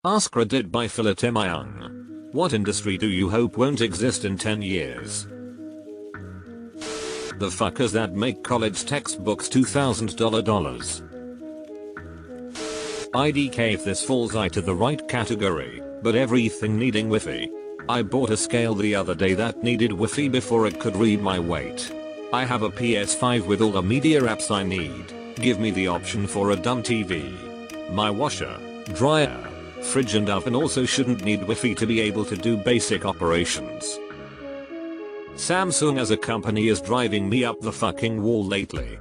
AskReddit by Young. What industry do you hope won't exist in 10 years? The fuckers that make college textbooks $2,000. IDK if this falls into the right category, but everything needing Wi-Fi. I bought a scale the other day that needed Wi-Fi before it could read my weight. I have a PS5 with all the media apps I need. Give me the option for a dumb TV. My washer, dryer, fridge and oven also shouldn't need Wi-Fi to be able to do basic operations. Samsung as a company is driving me up the fucking wall lately.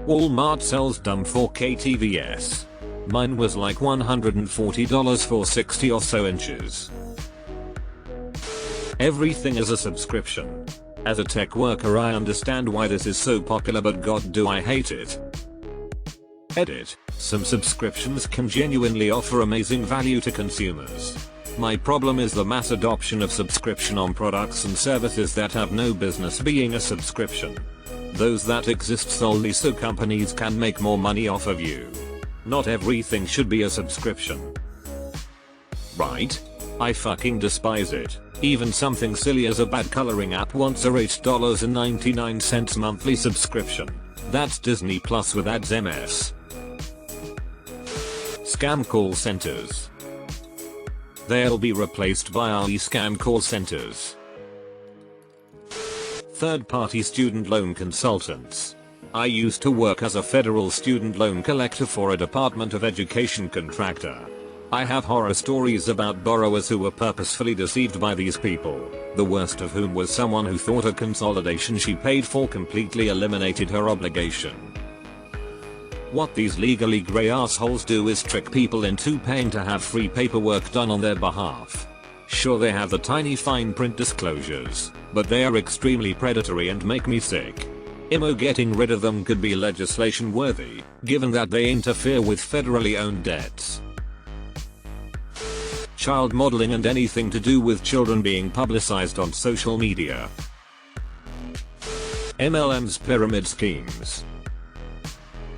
Walmart sells dumb 4K TVs. Mine was like $140 for 60 or so inches. Everything is a subscription. As a tech worker I understand why this is so popular, but god do I hate it. Edit. Some subscriptions can genuinely offer amazing value to consumers. My problem is the mass adoption of subscription on products and services that have no business being a subscription. Those that exist solely so companies can make more money off of you. Not everything should be a subscription. Right? I fucking despise it. Even something silly as a bad coloring app wants a $8.99 monthly subscription. That's Disney Plus with ads MS. Scam call centers. They'll be replaced by AI scam call centers. Third-party student loan consultants. I used to work as a federal student loan collector for a Department of Education contractor. I have horror stories about borrowers who were purposefully deceived by these people, the worst of whom was someone who thought a consolidation she paid for completely eliminated her obligation. What these legally grey assholes do is trick people into paying to have free paperwork done on their behalf. Sure, they have the tiny fine print disclosures, but they are extremely predatory and make me sick. Getting rid of them could be legislation worthy, given that they interfere with federally owned debts. Child modeling and anything to do with children being publicized on social media. MLM's pyramid schemes.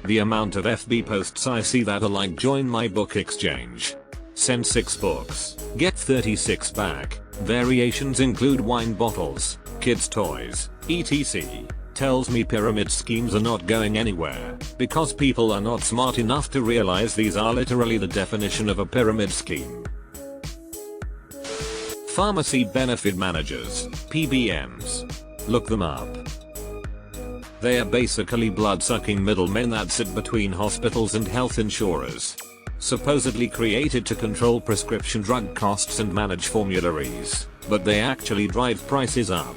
The amount of FB posts I see that are like join my book exchange. Send 6 books, get 36 back. Variations include wine bottles, kids toys, etc. Tells me pyramid schemes are not going anywhere because people are not smart enough to realize these are literally the definition of a pyramid scheme. Pharmacy benefit managers, PBMs. Look them up. They are basically blood-sucking middlemen that sit between hospitals and health insurers. Supposedly created to control prescription drug costs and manage formularies, but they actually drive prices up.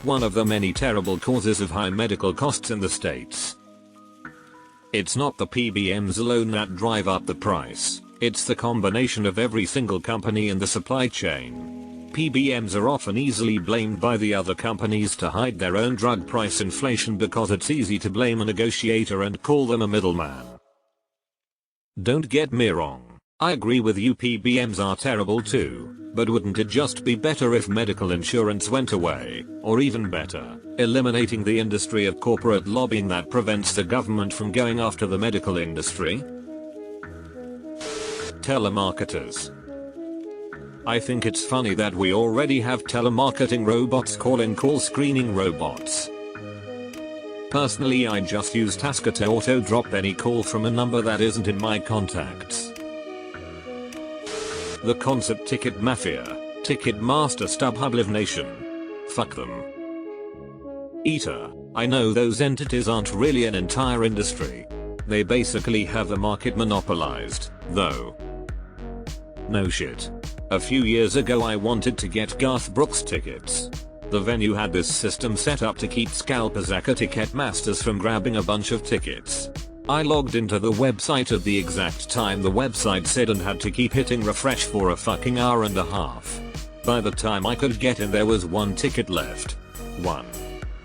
One of the many terrible causes of high medical costs in the States. It's not the PBMs alone that drive up the price, it's the combination of every single company in the supply chain. PBMs are often easily blamed by the other companies to hide their own drug price inflation because it's easy to blame a negotiator and call them a middleman. Don't get me wrong, I agree with you, PBMs are terrible too, but wouldn't it just be better if medical insurance went away, or even better, eliminating the industry of corporate lobbying that prevents the government from going after the medical industry? Telemarketers. I think it's funny that we already have telemarketing robots calling call screening robots. Personally, I just use Tasker to auto drop any call from a number that isn't in my contacts. The concept Ticket Mafia, Ticketmaster, StubHub, Live Nation. Fuck them. Eater. I know those entities aren't really an entire industry. They basically have the market monopolized, though. No shit. A few years ago I wanted to get Garth Brooks tickets. The venue had this system set up to keep scalpers at Ticketmasters from grabbing a bunch of tickets. I logged into the website at the exact time the website said and had to keep hitting refresh for a fucking hour and a half. By the time I could get in there was 1 ticket left. 1.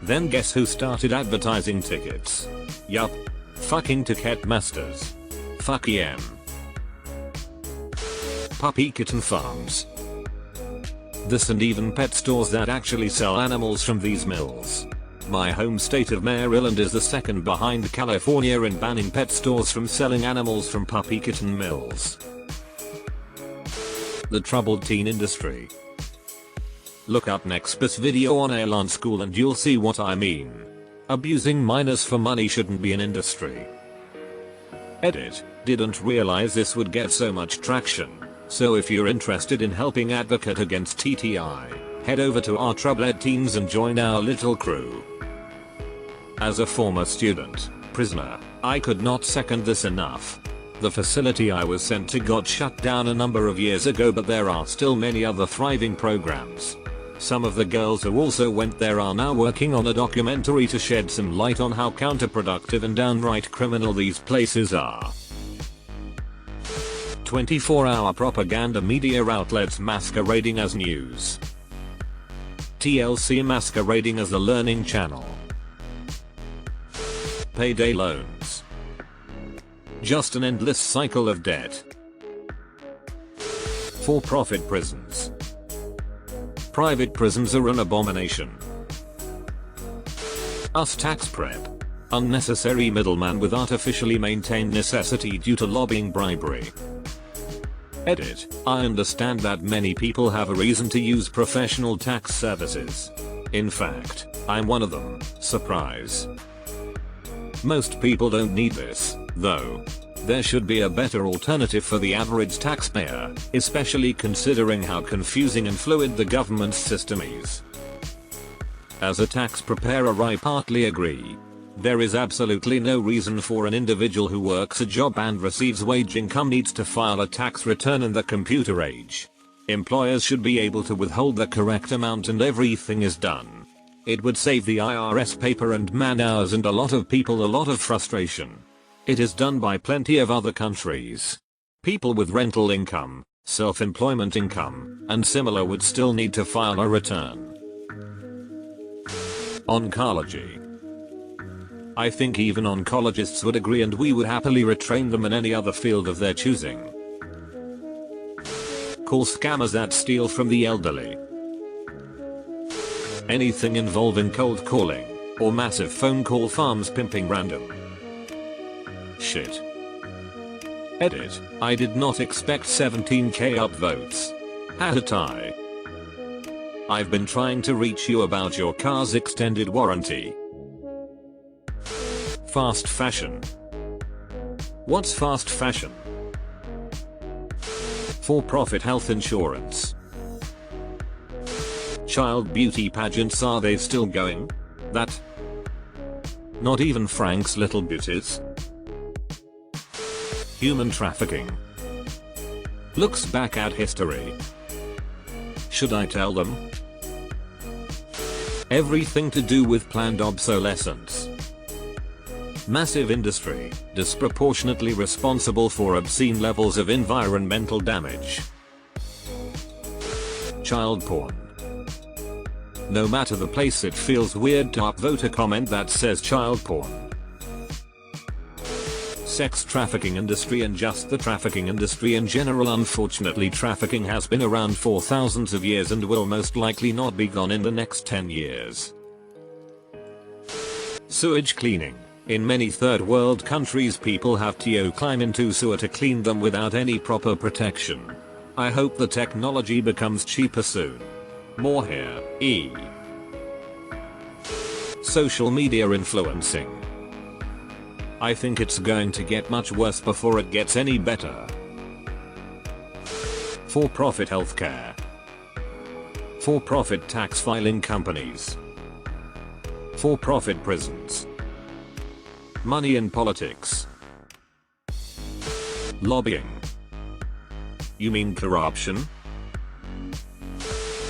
Then guess who started advertising tickets? Yup. Fucking Ticketmasters. Fuck em. Puppy kitten farms. This and even pet stores that actually sell animals from these mills. My home state of Maryland is the second behind California in banning pet stores from selling animals from puppy kitten mills. The troubled teen industry. Look up Next's video on airline school and you'll see what I mean. Abusing minors for money shouldn't be an industry. Edit. Didn't realize this would get so much traction. So if you're interested in helping advocate against TTI, head over to our troubled teens and join our little crew. As a former student, prisoner, I could not second this enough. The facility I was sent to got shut down a number of years ago, but there are still many other thriving programs. Some of the girls who also went there are now working on a documentary to shed some light on how counterproductive and downright criminal these places are. 24-hour propaganda media outlets masquerading as news. TLC masquerading as a learning channel. Payday loans. Just an endless cycle of debt. For-profit prisons. Private prisons are an abomination. US tax prep. Unnecessary middleman with artificially maintained necessity due to lobbying bribery. Edit. I understand that many people have a reason to use professional tax services. In fact, I'm one of them. Surprise. Most people don't need this, though. There should be a better alternative for the average taxpayer, especially considering how confusing and fluid the government system is. As a tax preparer, I partly agree. There is absolutely no reason for an individual who works a job and receives wage income needs to file a tax return in the computer age. Employers should be able to withhold the correct amount and everything is done. It would save the IRS paper and man hours and a lot of people a lot of frustration. It is done by plenty of other countries. People with rental income, self-employment income, and similar would still need to file a return. Oncology. I think even oncologists would agree, and we would happily retrain them in any other field of their choosing. Call scammers that steal from the elderly. Anything involving cold calling, or massive phone call farms pimping random shit. Edit. I did not expect 17k upvotes. Had I? I've been trying to reach you about your car's extended warranty. Fast fashion. What's fast fashion? For-profit health insurance. Child beauty pageants, are they still going? That? Not even Frank's Little Beauties? Human trafficking. Looks back at history. Should I tell them? Everything to do with planned obsolescence. Massive industry, disproportionately responsible for obscene levels of environmental damage. Child porn. No matter the place, it feels weird to upvote a comment that says child porn. Sex trafficking industry, and just the trafficking industry in general. Unfortunately, trafficking has been around for thousands of years and will most likely not be gone in the next 10 years. Sewage cleaning. In many third world countries, people have to climb into sewer to clean them without any proper protection. I hope the technology becomes cheaper soon. More here. Social media influencing. I think it's going to get much worse before it gets any better. For-profit healthcare. For-profit tax filing companies. For-profit prisons. Money in politics. Lobbying. You mean corruption?